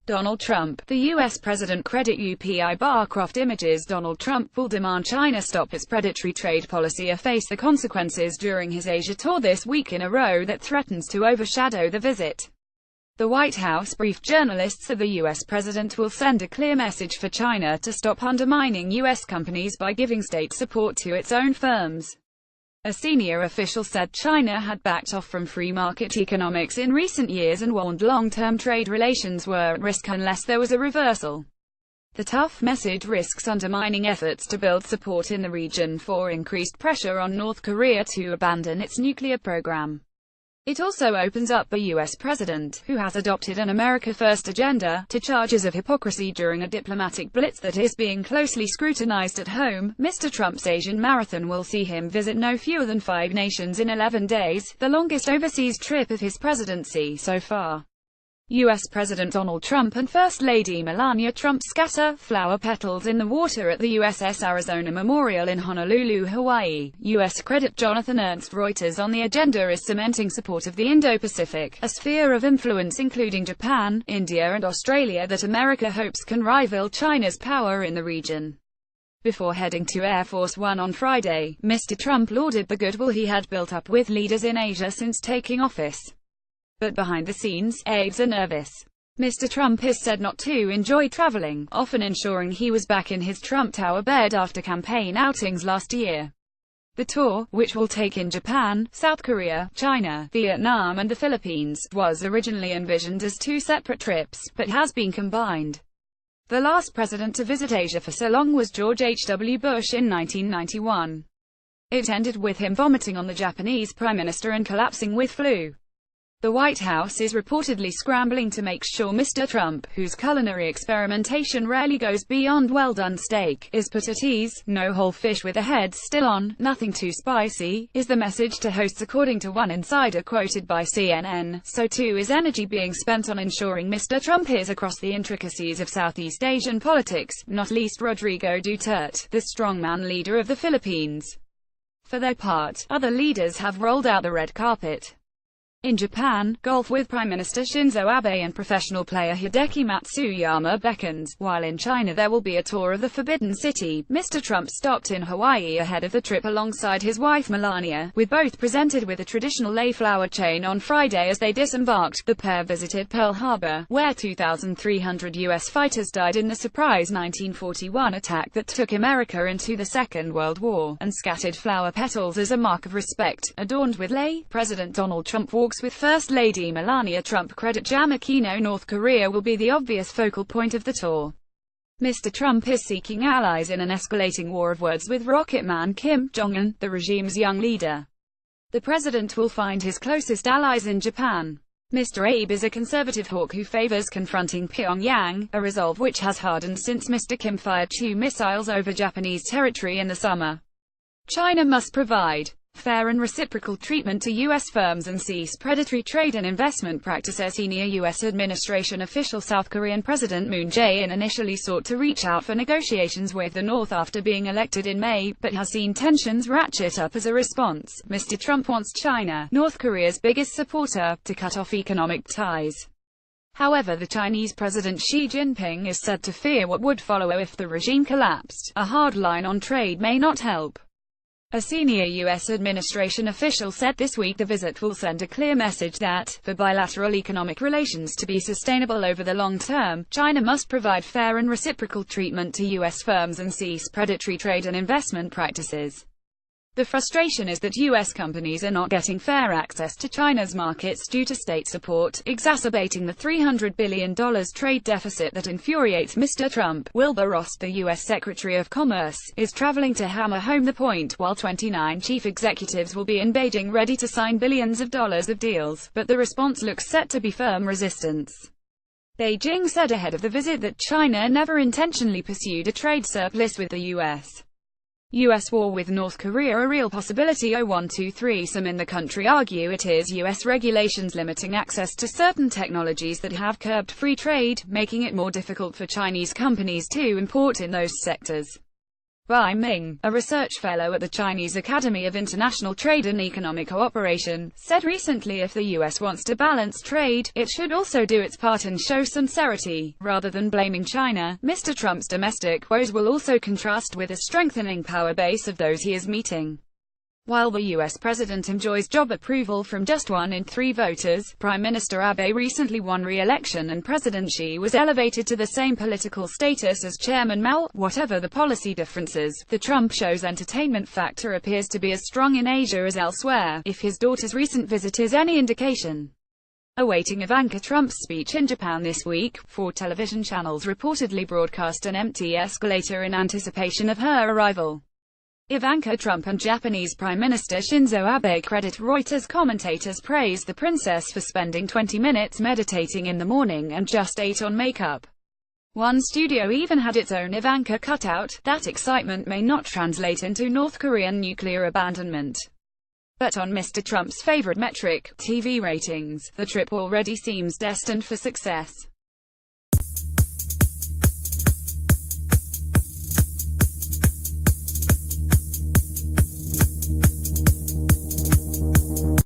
Donald Trump. The U.S. President credit UPI Barcroft images. Donald Trump will demand China stop its predatory trade policy or face the consequences during his Asia tour this week in a row that threatens to overshadow the visit. The White House briefed journalists that the U.S. president will send a clear message for China to stop undermining U.S. companies by giving state support to its own firms. A senior official said China had backed off from free market economics in recent years and warned long-term trade relations were at risk unless there was a reversal. The tough message risks undermining efforts to build support in the region for increased pressure on North Korea to abandon its nuclear program. It also opens up a U.S. president, who has adopted an America First agenda, to charges of hypocrisy during a diplomatic blitz that is being closely scrutinized at home. Mr. Trump's Asian marathon will see him visit no fewer than 5 nations in 11 days, the longest overseas trip of his presidency so far. U.S. President Donald Trump and First Lady Melania Trump scatter flower petals in the water at the USS Arizona Memorial in Honolulu, Hawaii. U.S. credit Jonathan Ernst. Reuters. On the agenda is cementing support of the Indo-Pacific, a sphere of influence including Japan, India and Australia that America hopes can rival China's power in the region. Before heading to Air Force One on Friday, Mr. Trump lauded the goodwill he had built up with leaders in Asia since taking office. But behind the scenes, aides are nervous. Mr. Trump is said not to enjoy traveling, often ensuring he was back in his Trump Tower bed after campaign outings last year. The tour, which will take in Japan, South Korea, China, Vietnam and the Philippines, was originally envisioned as 2 separate trips, but has been combined. The last president to visit Asia for so long was George H.W. Bush in 1991. It ended with him vomiting on the Japanese prime minister and collapsing with flu. The White House is reportedly scrambling to make sure Mr. Trump, whose culinary experimentation rarely goes beyond well-done steak, is put at ease. No whole fish with the head still on, nothing too spicy, is the message to hosts according to one insider quoted by CNN. So too is energy being spent on ensuring Mr. Trump is across the intricacies of Southeast Asian politics, not least Rodrigo Duterte, the strongman leader of the Philippines. For their part, other leaders have rolled out the red carpet. In Japan, golf with Prime Minister Shinzo Abe and professional player Hideki Matsuyama beckons, while in China there will be a tour of the Forbidden City. Mr. Trump stopped in Hawaii ahead of the trip alongside his wife Melania, with both presented with a traditional lei flower chain on Friday as they disembarked. The pair visited Pearl Harbor, where 2,300 U.S. fighters died in the surprise 1941 attack that took America into the Second World War, and scattered flower petals as a mark of respect, adorned with lei. President Donald Trump walks with First Lady Melania Trump. Credit Jamakino. North Korea will be the obvious focal point of the tour. Mr. Trump is seeking allies in an escalating war of words with rocket man Kim Jong-un, the regime's young leader. The president will find his closest allies in Japan. Mr. Abe is a conservative hawk who favors confronting Pyongyang, a resolve which has hardened since Mr. Kim fired 2 missiles over Japanese territory in the summer. China must provide fair and reciprocal treatment to U.S. firms and cease predatory trade and investment practices. Senior U.S. administration official. South Korean President Moon Jae-in initially sought to reach out for negotiations with the North after being elected in May, but has seen tensions ratchet up as a response. Mr. Trump wants China, North Korea's biggest supporter, to cut off economic ties. However, the Chinese President Xi Jinping is said to fear what would follow if the regime collapsed. A hard line on trade may not help. A senior U.S. administration official said this week the visit will send a clear message that, for bilateral economic relations to be sustainable over the long term, China must provide fair and reciprocal treatment to U.S. firms and cease predatory trade and investment practices. The frustration is that U.S. companies are not getting fair access to China's markets due to state support, exacerbating the $300 billion trade deficit that infuriates Mr. Trump. Wilbur Ross, the U.S. Secretary of Commerce, is traveling to hammer home the point, while 29 chief executives will be in Beijing ready to sign billions of dollars of deals, but the response looks set to be firm resistance. Beijing said ahead of the visit that China never intentionally pursued a trade surplus with the U.S. U.S. war with North Korea a real possibility. 0123 Some in the country argue it is U.S. regulations limiting access to certain technologies that have curbed free trade, making it more difficult for Chinese companies to import in those sectors. Bai Ming, a research fellow at the Chinese Academy of International Trade and Economic Cooperation, said recently if the U.S. wants to balance trade, it should also do its part and show sincerity, rather than blaming China. Mr. Trump's domestic woes will also contrast with a strengthening power base of those he is meeting. While the U.S. president enjoys job approval from just 1 in 3 voters, Prime Minister Abe recently won re-election and President Xi was elevated to the same political status as Chairman Mao. Whatever the policy differences, the Trump show's entertainment factor appears to be as strong in Asia as elsewhere, if his daughter's recent visit is any indication. Awaiting Ivanka Trump's speech in Japan this week, 4 television channels reportedly broadcast an empty escalator in anticipation of her arrival. Ivanka Trump and Japanese Prime Minister Shinzo Abe credit Reuters. Commentators praise the princess for spending 20 minutes meditating in the morning and just 8 on makeup. One studio even had its own Ivanka cutout. That excitement may not translate into North Korean nuclear abandonment. But on Mr. Trump's favorite metric, TV ratings, the trip already seems destined for success.